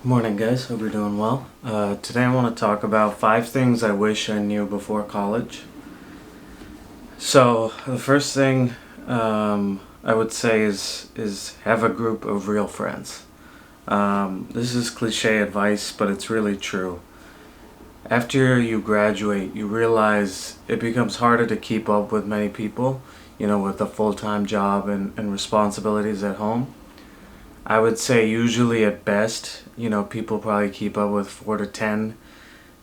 Morning, guys. Hope you're doing well. Today I want to talk about 5 things I wish I knew before college. So the first thing I would say is have a group of real friends. This is cliche advice, but it's really true. After you graduate, you realize it becomes harder to keep up with many people, with a full-time job and responsibilities at home. I would say usually at best, people probably keep up with 4 to 10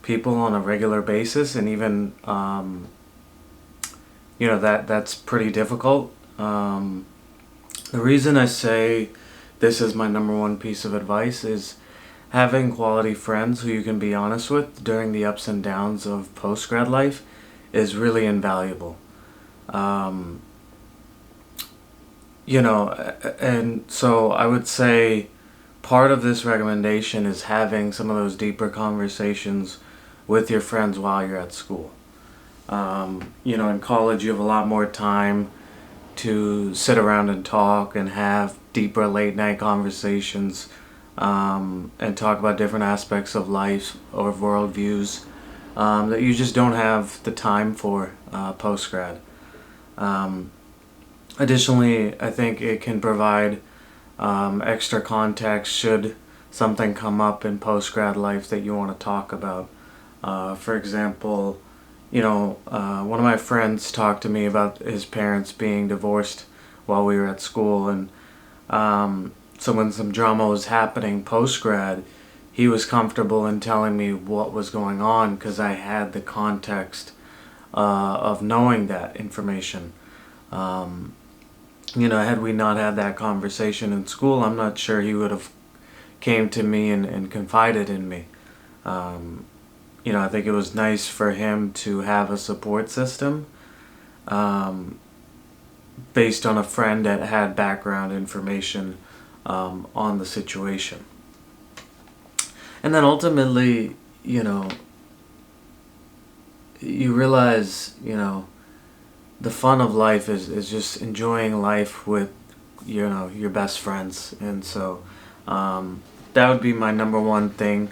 people on a regular basis, and even that's pretty difficult. The reason I say this is my number one piece of advice is having quality friends who you can be honest with during the ups and downs of post grad life is really invaluable. Um, and so I would say part of this recommendation is having some of those deeper conversations with your friends while you're at school. In college, you have a lot more time to sit around and talk and have deeper late night conversations, and talk about different aspects of life or worldviews that you just don't have the time for post grad. Um, Additionally, I think it can provide extra context should something come up in post grad life that you want to talk about. For example, one of my friends talked to me about his parents being divorced while we were at school, and so when some drama was happening post grad, he was comfortable in telling me what was going on because I had the context of knowing that information. Um, had we not had that conversation in school, I'm not sure he would have came to me and confided in me. Um, I think it was nice for him to have a support system um, based on a friend that had background information on the situation. And then ultimately, you realize, the fun of life is just enjoying life with your best friends, and so that would be my number one thing,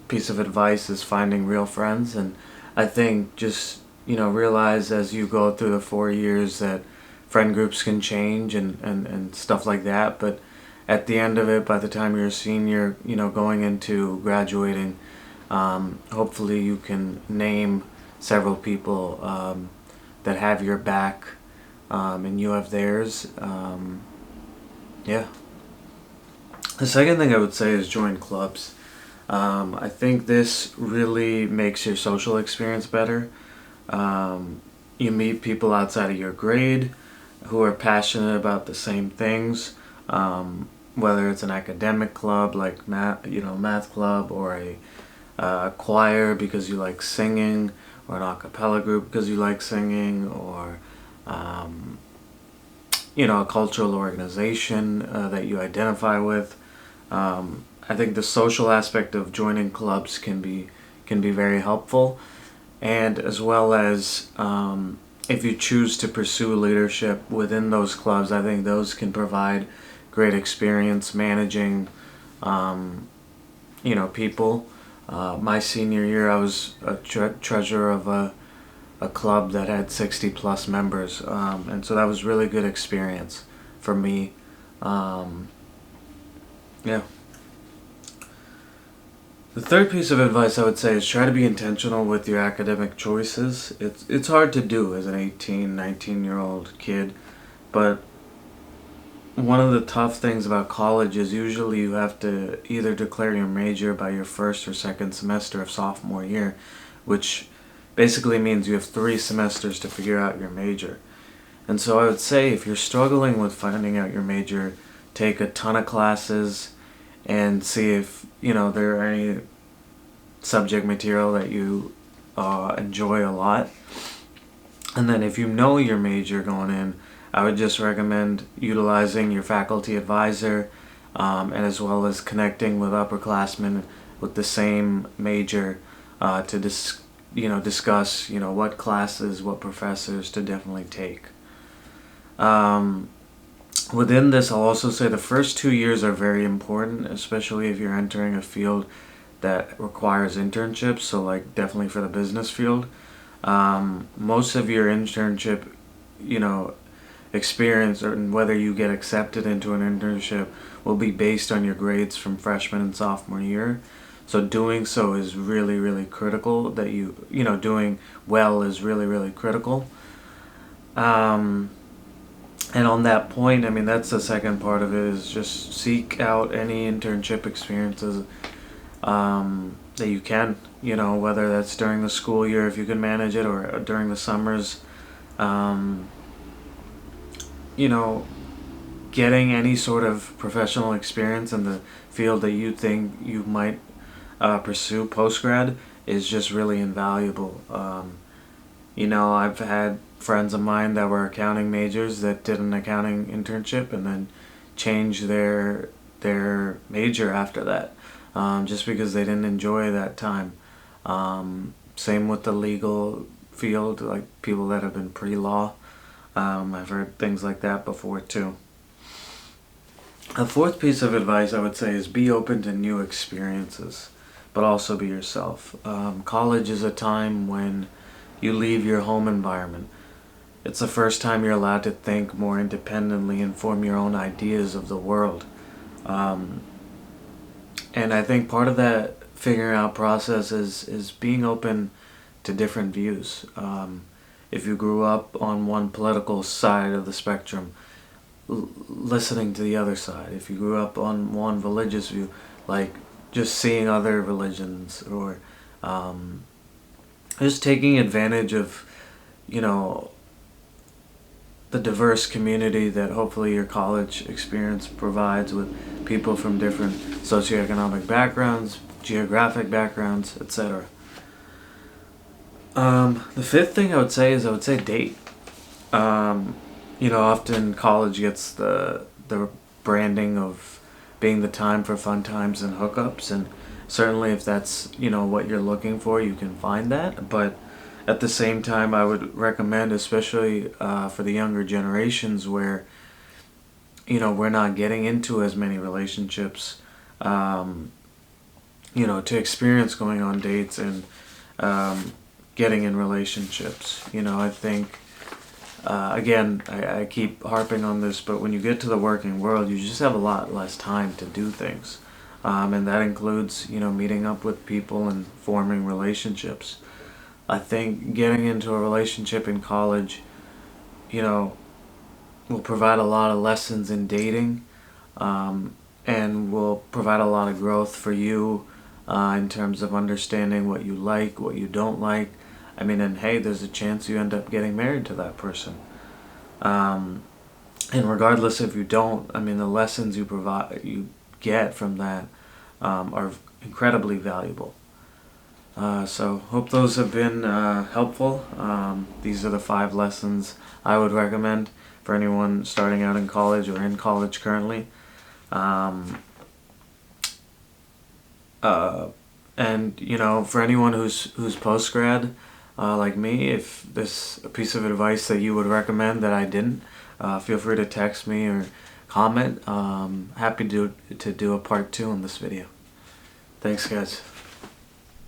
piece of advice is finding real friends. And I think just realize as you go through the 4 years that friend groups can change and stuff like that, but at the end of it, by the time you're a senior, going into graduating, hopefully you can name several people that have your back, and you have theirs. Yeah. The second thing I would say is join clubs. I think this really makes your social experience better. You meet people outside of your grade who are passionate about the same things, whether it's an academic club like math club, or a choir because you like singing, or an a cappella group because you like singing, or um, a cultural organization that you identify with. I think the social aspect of joining clubs can be very helpful, and as well as if you choose to pursue leadership within those clubs, I think those can provide great experience managing people. My senior year, I was a treasurer of a club that had 60 plus members, and so that was really good experience for me. Um, yeah. The third piece of advice I would say is try to be intentional with your academic choices. It's hard to do as an 18, 19-year-old kid, but one of the tough things about college is usually you have to either declare your major by your first or second semester of sophomore year, which basically means you have 3 semesters to figure out your major. And so I would say if you're struggling with finding out your major, take a ton of classes and see if there are any subject material that you enjoy a lot. And then if you know your major going in, I would just recommend utilizing your faculty advisor, and as well as connecting with upperclassmen with the same major to discuss what classes, what professors to definitely take. Within this, I'll also say the first 2 years are very important, especially if you're entering a field that requires internships. So, like, definitely for the business field. Most of your internship, you know, experience, or whether you get accepted into an internship, will be based on your grades from freshman and sophomore year. So doing so is really, really critical. That doing well is really, really critical. Um, and on that point, I mean, that's the second part of it, is just seek out any internship experiences that you can, whether that's during the school year if you can manage it, or during the summers. Um, you know, Getting any sort of professional experience in the field that you think you might pursue post grad is just really invaluable. I've had friends of mine that were accounting majors that did an accounting internship and then changed their major after that, just because they didn't enjoy that time. Same with the legal field, like people that have been pre-law. I've heard things like that before too. A fourth piece of advice I would say is be open to new experiences, but also be yourself. College is a time when you leave your home environment. It's the first time you're allowed to think more independently and form your own ideas of the world. Um, and I think part of that figuring out process is being open to different views. If you grew up on one political side of the spectrum, listening to the other side. If you grew up on one religious view, like just seeing other religions, or um, just taking advantage of, you know, the diverse community that hopefully your college experience provides, with people from different socioeconomic backgrounds, geographic backgrounds, etc. The fifth thing I would say date. Um, Often college gets the branding of being the time for fun times and hookups, and certainly if that's what you're looking for, you can find that. But at the same time, I would recommend, especially for the younger generations, where we're not getting into as many relationships, um, to experience going on dates and getting in relationships. I think. Again, I keep harping on this, but when you get to the working world, you just have a lot less time to do things. And that includes, meeting up with people and forming relationships. I think getting into a relationship in college, you know, will provide a lot of lessons in dating, and will provide a lot of growth for you in terms of understanding what you like, what you don't like. I mean, and hey, there's a chance you end up getting married to that person. Um, and regardless if you don't, I mean, the lessons you get from that are incredibly valuable. So hope those have been helpful. These are the 5 lessons I would recommend for anyone starting out in college or in college currently. Um, uh, and for anyone who's post grad, like me, if this a piece of advice that you would recommend that I didn't, feel free to text me or comment. Happy to do a part 2 on this video. Thanks, guys.